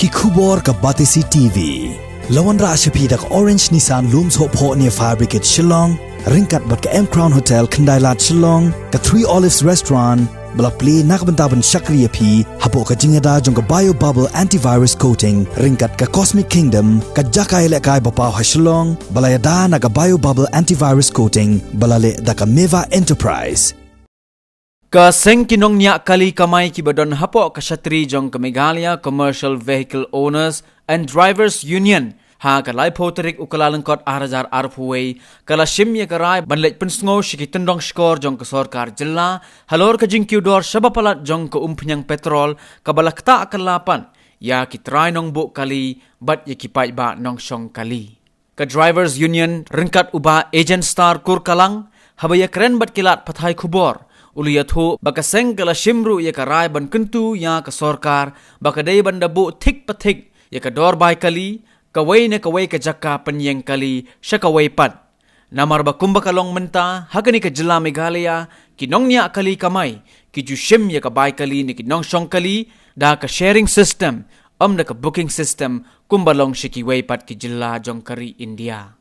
ki khubor ka Batisi TV. Lawan ra ashapi dak Orange Nissan Looms Hope Ho near Fire Brigade Shillong, ringkat bat ka M Crown Hotel Kendailat Shillong, ka Three Olives Restaurant, bala play nakbentaban Shakriya P, hapo ka jingada jong ka Bio Bubble Antivirus Coating, ringkat ka Cosmic Kingdom, ka Jakai Lekai Bapaw ha Shillong, bala yada na ka Bio Bubble Antivirus Coating, bala le da ka Meva Enterprise. Ka seng kinong niya kali kamay kibadon hapo ka Shatri jong ka Meghalaya Commercial Vehicle Owners and Drivers Union ha ka laipoterik ukalalangkot arajar arpuway kala shimya karay banlet pensngo shikitendong skor jong ka Sorkar Jilla halor ka jingkiudor shabapalat jong ka umpnyang petrol kabalakta akalapan ya kitry nong bu kali bat yakipay ba nong syong kali. Ka Drivers Union ringkat uba agent star kurkalang habaya keren bat kilat pathay kubor uliyat ho baka seng kala shimru ya karay ban kentu ya ka Sorkar baka day banda bu tik patik ya ka dor bay kali kaway na kaway ka jaka panyeng kali siya kaway pat. Namar ba kumba kalong menta hagani ka Jilla Meghalaya kinong niya kali kamay kijushim ya ka bay kali ni kinong syong kali da ka sharing system na ka booking system kumbalong shikiway pat ki Jilla jong kari India.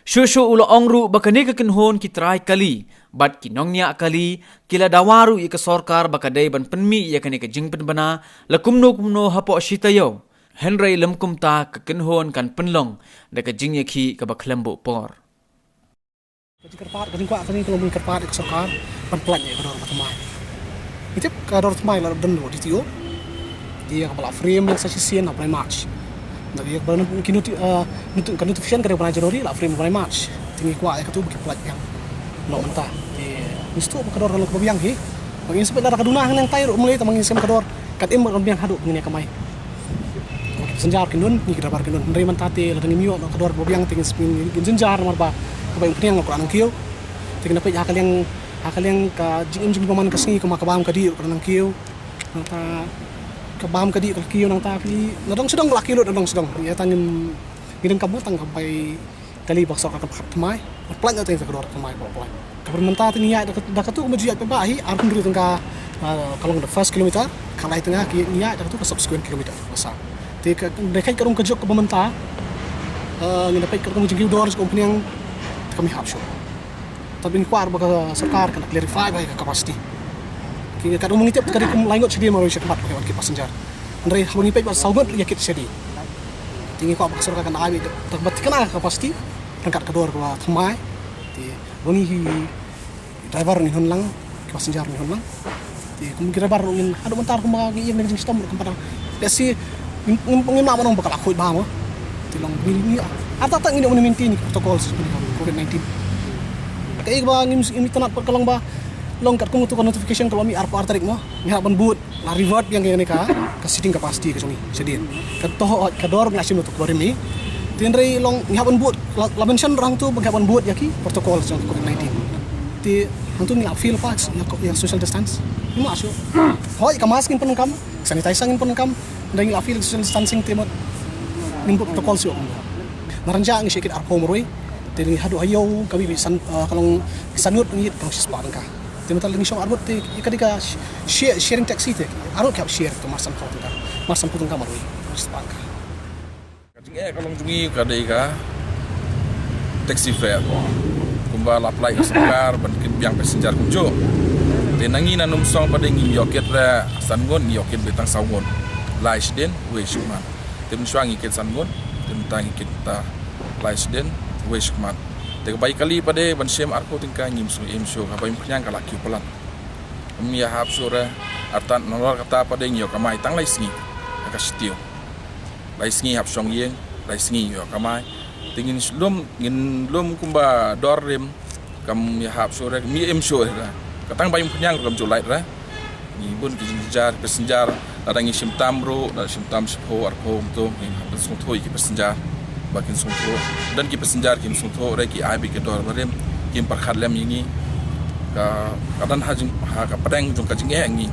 Shushu ulo ongru baka ni kakinhon ki try kali bat kinong niya kali kila dawaru ika Sorkar baka day ban penmi ya kani ka jingpen bana lakumno hapo shitayo Henry lemkum ta kakinhon kan penlong da ka jing ki ka baklembo por. Kerpat kading kwa kani kalau kerpat ika Sorkar pan pelatnya ka dor matamay. Itip ka dor tamay la dendo di tio dia ka bala frame yang sa sisian na March. Nabi ak banan kinuti kan notification kare bana Januari la frame bana March. Tingi kwa ka tu bukit pelat yang no menta. Misto ka dor kalau kebiang hi. Bangin sampai lara kaduna yang tay ro mulai tamangin sem ka dor kat em biang hadu ngene kamay. Senjar kinun ni kita bar kinun ndai mantate la dangi miyo ka dor biang tingin spin senjar marba kabay pniang ko anang kiyo. Tingin na pe hakal yang ka jing paman kasngi ka makabam ka di ko anang kiyo. Nata kabam kadi ka kiyo nang tapi nadong sedang laki lo nadong sedang ya tangin gidan kamu tang kampai kali bakso ka kapmai plan atin sa kador kamai plan kabar menta tin ya da katu majiat pa bahi arkun diri tangka kalong the first kilometer kalai tengah ki ya da katu ka subsequent kilometer basa te ka dekai karung kejok ka menta ni dapat karung jingkiu dor company yang kami hapsho tapi ni kwar baka Sorkar kana clarify baik ka capacity kini kadang mengitip kadang laingot sedih malu syakmat pakai wakil passenger. Andai habang ipay ba saugot yakit sedih. Tinggi ko apa Sorkar kan abi terbat kana kapasiti rangkat kedua ko thamai. Ti boni hi driver ni honlang passenger ni honlang. Ti kum driver ngin adu mentar ko mga ngin ng system ko padang. Kasi ngin manong bakal ako ba mo. Ti long ni ata ta ngin mo maintain protocol COVID-19. Kaya ba ngin tanat pagkalang ba long kat kung tu notification kalau mi arpa artarik mo mi haban but la revert yang ngene ka sitting capacity ka suni sedin ka to ka dor ngasim tu kori mi tinrei long mi haban but la mention rang tu bagaimana but yaki protokol jong COVID-19 ti hantu mi feel pass ya social distance mi masuk hoi ka maskin pun kam sanitizing pun kam ndai la feel social distancing timot ning protokol sio naranja ngi sikit arpo moroi ti hadu hayo kami bisan kalong sanut ngit kalong sispan ka Timental lagi syong arbut ti kadika sharing taxi te arut kap share to masam putun ka marui sepak kading kalau jungi kadika taxi fare kumba apply Sorkar ban biang passenger kunjo tenangi nanum song pada ngi yoket ra sangon yoket betang sawngon lais den we shman tem swangi ket sangon tem tangi kita lais den we shman Teka baik kali pada bansiem arko tingka ngim su im show apa im kenyang kala kiu pelan. Kami ya hap sura artan nolak kata pada ngio kamai tang lai singi aka stiu. Lai singi hap song yeng, lai singi yo kamai. Tingin ngin lum kumba dorrim kam ya hap sura mi im show ra. Katang bayum kenyang kam julai ra. Ni bun kijar pesenjar adangi simtam bro, da simtam sepo arko to ngin hap sungthoi ki pesenjar. Bakin sungto dan ki pesenjar kim sungto re ki abi ke dor barem kim parkhat lem yingi ka kadan hajung ha ka padang jung ka jinge ngi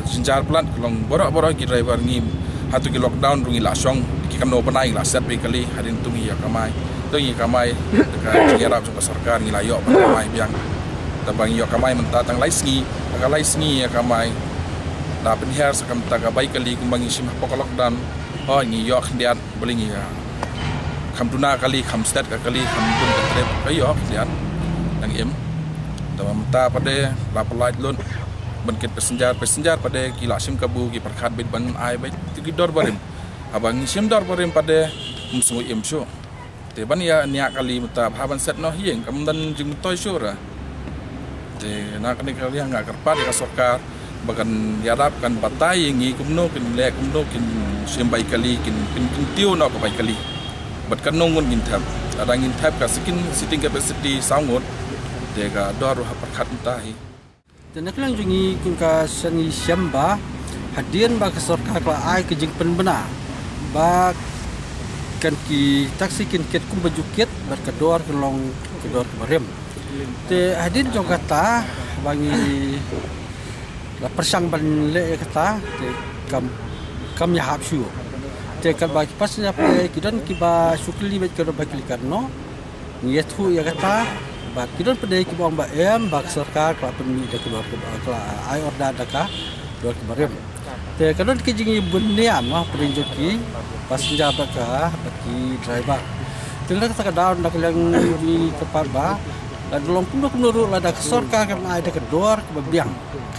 jinjar plat long boro ki driver ngi hatu ki lockdown rungi lasong ki kamno panai la set be kali hadin tungi ya kamai ka jingerap jung Sorkar ngi layo panai biang tabang yo kamai mentatang laisngi ya kamai Tapi ni harus kami tak baik kali kumbangi simah pokolok dan ni yok dian belingi ya. Kam tuna kali kam stat kali kam pun terep yok dian nang em. Dalam ta pada lapalai lon bangkit pesenjar pada kila sim kabu ki perkhat bit ban ai bai tigidor barim. Abang sim dor barim pada semua em show. Te ban ya niak kali mata haban set no hieng kam dan jing toy show ra. Te nak ni kali enggak kerpat ya sokar bahkan diharapkan batai ngi kumno kin lek kumno kin sim bai kali kin tiu no ko bai kali. Bat kanong ngin thap ada ngin thap ka skin sitting capacity sangot te ka dor perkhat mutahi. Dan nak lang jungi kun ka sangi syamba hadian ba ka sarkar kla ai ke jing pen bena ba kan ki taksi kin ket kum bajuket bar ka dor kelong ke dor kemarim te hadin jong kata bangi la persang ban le kata te kam ya hap shu te kan ba pas ya pe kidan ki ba sukli bet ka ba klikan no ngethu ya kata ba kidon pada ki bang ba em ba sarkar ka pemi de kedor ke ba ai orda daka dor kemarim te kadon ki jingi bunniam mah perinjoki pas jabat ka bagi driver tinggal kata daun dak yang di tempat ba dan long pun nuru lada sarkar kan ai de kedor ke biang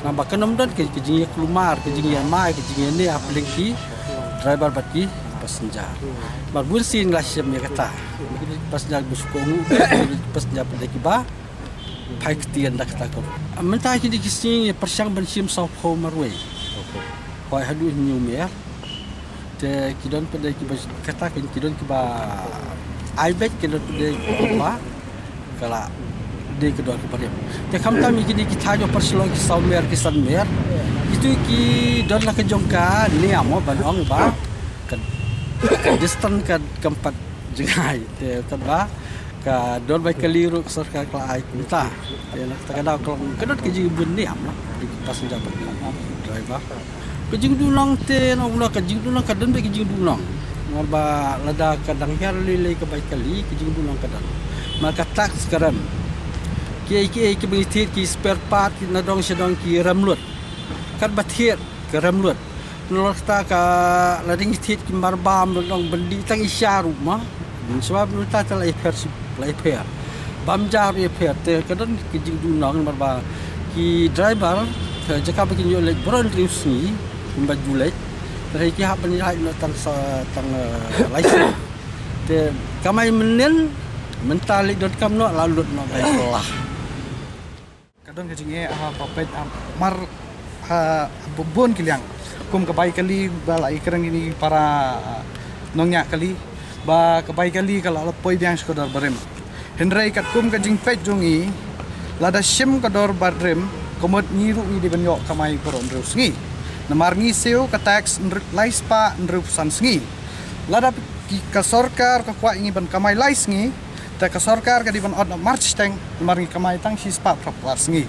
nambah kenom dan ki jingi kelumar ki jingi mai ki jingi ni apeliki driver bagi passenger barbun sin lah sim ya kata passenger busukong passenger pada kiba pai ketian dak kata ko mentah ki dikising persang ban sim sau pho marway koi hadu nyum ya te kidon pada kiba kata kidon kiba ai bet kidon pada kiba kala de kedua kepada te kam tam ki kita jo perselong ki sau mer ki san mer itu ki don la kejongka ni amo ban ong ba kan distance kan keempat jengai te kan ba ka don bai keliru sarkar kala ai minta te la takada kalau kedot ke jing bun ni am di pas jabat driver ke jing dulang te no ulah ke jing dulang kadan ke jing dulang ba lada kadang her lele ke bai kali ke jing dulang kadan maka tak sekarang ki bengitit ki spare part ki nadong sedong ki ramlut kan bathir ke ramlut nol ta ka lading tit ki marbam dong bendi tang isya rumah sebab nuta ta lai per bam jar ye per te kadon ki jing dunang marba ki driver jaka bikin yo lek bron riusi baju lek dari ki hak bani hai no tang license te kamai menen mentalik dot kam no lalut no bai kelah kadon ke jinge papet mar bubun kiliang kum kebaik kali balai kerang ini para nongnya kali ba kebaik kali kalau lepoi biang sekodar barem hendrai kat kum ke jing pet jungi lada sim kodor barem komod ngiru ni di benyok kamai koron terus ngi namar ngi seu ka tax laispa ndrup san ngi lada ka sarkar ka kwa ngi ban kamai lais ngi ta ka sarkar ka di ban od march teng namar ngi kamai tang si spa propar ngi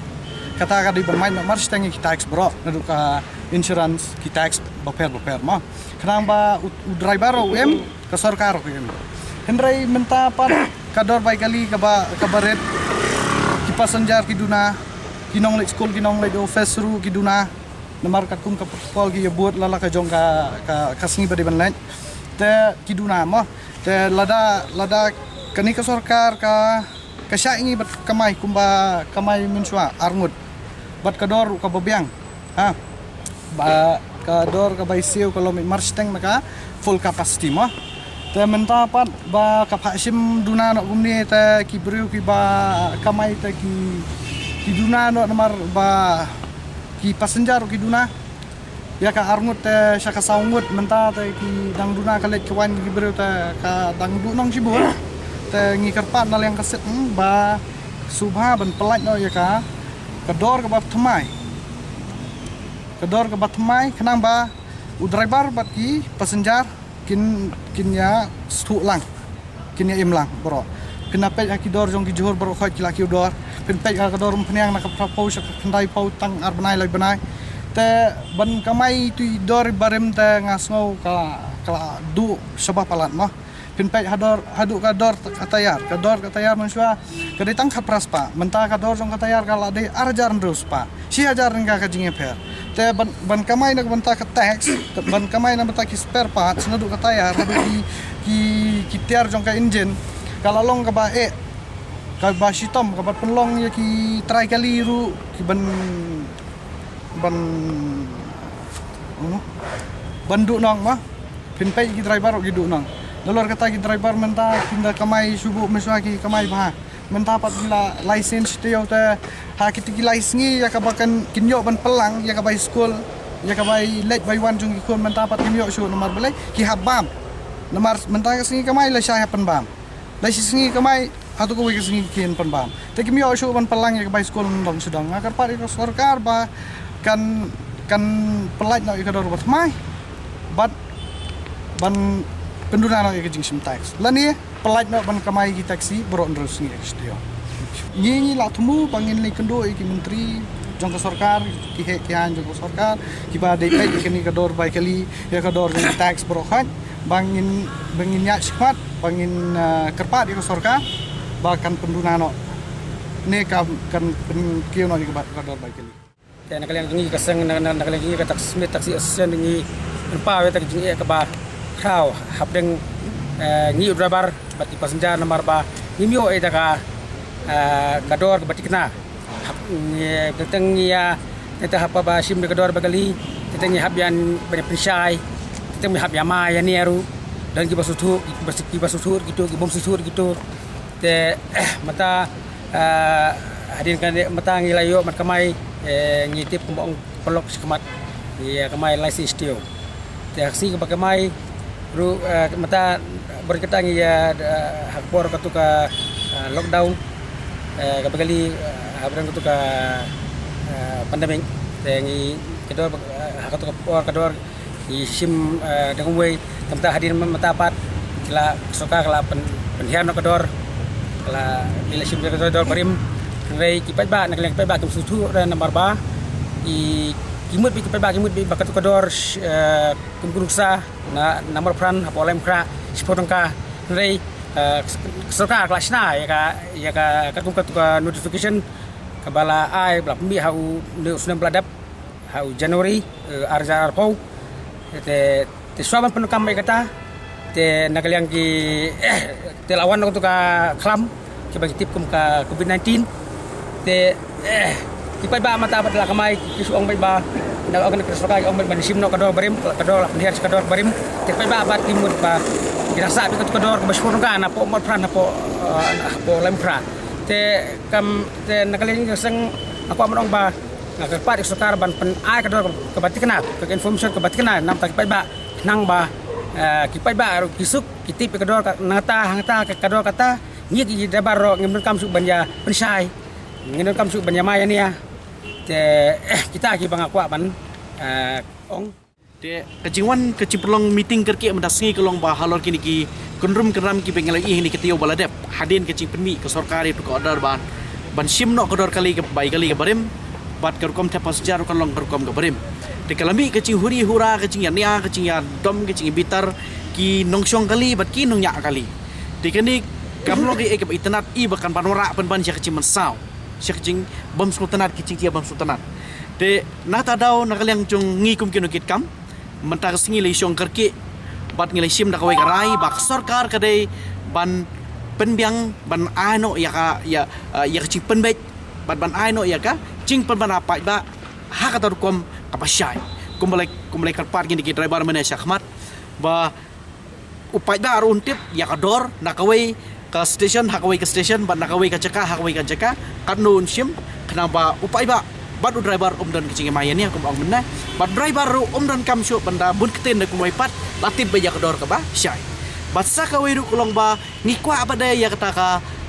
kata ka di ban main march teng ki tax bro nadu ka insurance ki tax baper mah kenang ba driver UM ke sarkar UM hendrai menta pat kador baik kali ka baret ki passenger ki duna kinong lek school kinong lek office ru ki duna namar kakum ka pol ki yebut lala ka jong ka kasni bade ban lain te ki duna mah te lada kani ka sarkar ka sya ingi bat kamai kumba kamai minswa armut bat kador ka babiang ha ba kador ka baisiu kalau march teng maka full capacity mah te menta pat ba kapasim duna no gumni te ki briu ki ba kamai te ki duna no namar ba ki passenger ki duna ya ka arngut te syaka saungut menta te ki dang duna kalet kawan ki briu te ka dang du nong sibur te ngikar pat nal yang kaset ba subha ban pelat no ya ka kador ka ba thmai kedor ke batmai kenang ba driver bat ki passenger kin ya stu lang kin ya im lang bro kenapa ya ki dor jong ki johor bro khoi ki la ki dor kin pe ka dor pniang na ka propose ka kendai pau tang ar banai lai banai te ban kamai tu dor barem te ngasngau ka du sabah palat mah pinpai haduk katayar manusia kadai tangkat praspa mentah kador jong katayar kala de arjar terus pa si ajar enggak kajing per te ban kamai nak mentah ke tax ban kamai nak mentah ki spare part senaduk katayar haduk ki tiar jong ka engine kala long ka ba ka ba sitom ka ba penlong ya ki try kali ru ki ban banduk nang mah pinpai ki driver ki duk nang dolor kata ki driver mentah kinda kamai subuh mesua ki kamai bah mentah pat gila license teu te ha ki license ya ka bakan kinyo ban pelang ya ka bai school ya ka bai let bai wan jung ki kun mentah pat kinyo su nomor belai ki habam nomor mentah ka singi kamai la syah pen bam la singi kamai atau ko ki singi kin pen bam te kinyo su ban pelang ya ka bai school ndong sedang akar pat ko sarkar ba kan pelat nak ikador buat mai ban penduduk nak ikajing sim tax lani pelat nak ban kamai ki taksi borok terus ni ekstio ni la temu bangin li kendo iki menteri jong ke sarkar ki he ki han jong ke sarkar ki ba dei pek ki ni kador bai kali ya kador ni tax borok han bangin nya sifat bangin kerpat ke sarkar bahkan penduduk nak ne kan kio nak ki kador bai kali nak kalian tungi kaseng nak kalian tungi kata taksi asisten tungi empa we tak tungi ke ba kau hab deng ngi driver bati passenger nomor ba nimyo ka kador bati kena hab tentang ya tentang apa ba sim kador bagali tentang hab yan banyak pensai tentang hab yama ya ni aru dan ki basutur gitu ki bom sutur gitu te mata hadin kan mata ngilayo mat kamai ngitip kumbang pelok sekemat ya kamai license tio taksi ke kamai ru mata berketang ya hakbor katuka lockdown kabali habran katuka pandemik tengi kedua katuka por kedua sim dengan way tempat hadir mata pat kala soka kala penhian kedua kala bila sim kedua barim Rai kipat ba nak leng kipat ba tum sutu dan nomor ba kimut bi kipat ba kimut bi bakat kador kumkuruksa na nomor pran apolem kra spotongka rai serka kelas na ya ka kumka notification kabala ai blak mi hau ne usna bladap hau Januari arjar pau te swaban penukam mai kata te nak leng ki te lawan untuk ka klam ki bagi tip kum ka COVID-19 te kipai ba mata adalah kamai kisu ong ba nak akan kesekai ong ba sim no kador barim kador penhiar kador barim te pai ba bat timut ba dirasa bi kador masyhur kan apa umur pran apa lempra te kam te nakalin seng aku amrong ba nak pat sukar ban pen ai kador kebatikna ke information kebatikna nam tak pai ba nang ba kipai ba kisuk kitip kador ngata kador kata ni ki dabar ro ngem kam su banja pensai ngene kam su banyamaya ni ya te kita ki bangakwa ban ong te kejingwan keciplong meeting kerki mendasingi kelong ba halor kini ki kunrum keram ki pengelai ini ketio baladep hadin kecing penmi ke sarkari tu ko order ban sim no kodor kali ke bai kali ke barim bat kerkom te pasjar kelong kerkom ke barim te kalami kecing huri hura kecing ya nia kecing ya dom kecing bitar ki nongsyong kali bat ki nongnya kali te kini kamlo ki ek internet i bahkan panora ban sia kecing mensau syakjing bom sultanat kicing tia bom sultanat de nata daw nakaliang jong ngi kum kinukit kam mentar singi le syong kerki bat ngi sim dak wai karai bak sarkar kadai ban penbiang ban ano ya ka ya kicing penbet ban ano ya ka cing ban apa ba ha kata kom kapasyai kumbalai karpat gini ki driver mana syakmat ba upai da runtip ya kador nakawai ke station hakawai ke station ban nakawai ke ceka hakawai ke ceka kanun sim kenapa upai ba badu driver dan kecing mayan ni aku bang benar bad driver dan kam syuk benda bun keten dak kumai pat latib baya kedor ke ba syai batsa kawai ru kulong ba ngikwa apa daya kata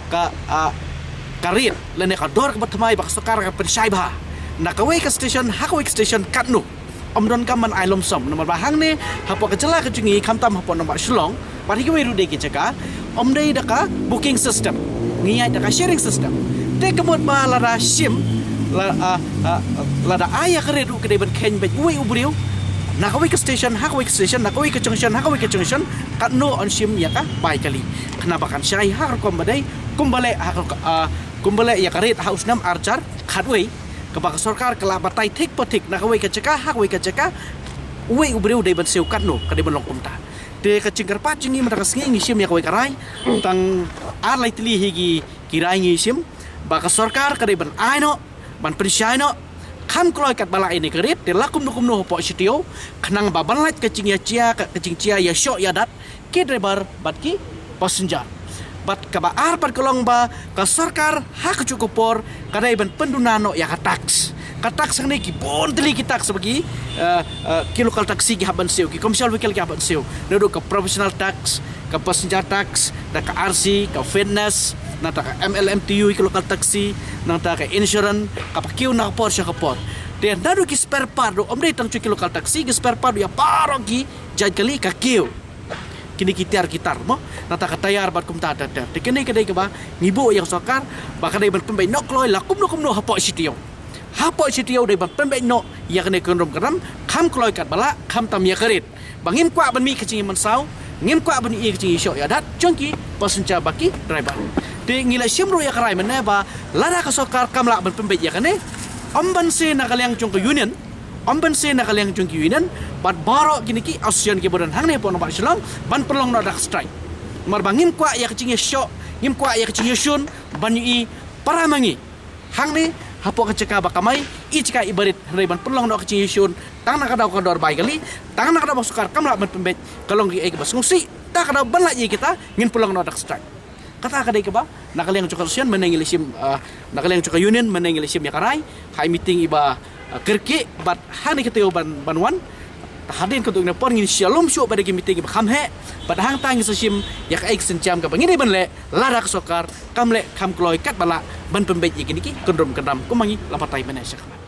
ka karit lene kador ke batmai bak sekar ke pensyai ba nakawai ke station hakawai ke station kanu dan kam man ailom som nomor bahang ni hapo kecela kecungi kamtam hapo nomor shlong pari kawai ru dek ceka dai daka booking system ngiyai daka sharing system te kemot ba lara sim lada ayah keredu kedai ban ken bet uwe ubriu Nakawai ke station, hakawai ke station, nakawai ke junction, hakawai ke junction, kat no on sim ya ka bai kali. Kenapa kan syai hak kumbadai, kumbale ya karit haus nam arjar khatwei kebak sarkar kelabatai tik potik nakawai ke cekah hakawai ke cekah uwe ubreu dai ban seu kat no kadai ban long kumta. De kacingkar pacingi madakas ngi sim ya kawai karai tang ar lai tili higi kirai ngi sim baka sarkar kadai ban aino ban prisyaino kam kloy kat bala ini kerit de lakum nukum no po sitio kenang baban lait kacing cia ya syok ya dat ki driver bat ki passenger bat kaba ar pat kolong ba ka sarkar hak cukupor kadai ban pendunano ya ka tax ni ki bon teli ki tax bagi ki lokal taksi ki haban seo ki commercial vehicle ki haban seo nedo ka professional tax ka passenger tax da ka RC ka fitness nata ka MLMTU ki lokal taksi nata ka insurance ka pakiu na por siya ka por de nado ki spare part do omdai tang ki lokal taksi ki spare part ya paro ki jaj kali ka kiu kini kitar mo nata ka tayar bat kum ta de kini kadai ka ba ngibo yang sokar ba kadai ban pembai nok loy lakum no hapo sitio dai ban pembai no ya kene kondom karam kam kloy kat bala kam tam ya kerit bangim kwa ban mi kecing man sau ngim kwa ban i kecing syok ya dat jongki passenger baki driver de ngila simro ya karai mena ba lada ka sokar kamla ban pembai ya kene omban se na kalyang chung ke union bat baro gini ki ASEAN ki bodan hangne pon ba Shillong ban perlong no dak strike mar bangim kwa ya kecing syok ngim kwa ya kecing sun ban i paramangi hangne hapo keceka bakamai i cika ibarit ban perlong no kecing sun tang nak daw kodor bai kali tang nak daw sokar kamla ban pembet kalong gi bas ngusi tak kada ban la kita ngin perlong no dak strike kata kadai ke ba nakaling cuka ASEAN menengil sim nakaling cuka union menengil sim ya karai hai meeting iba kerki bat hani keteu banwan hadin kutuk ne por ngin shalom syo pada ki meeting iba khamhe bat hang tang sim ya ka ek sencam ka bangini ban le ladak sokar kam kloy kat bala ban pembet iki niki kendrom kendam kumangi lapatai manesya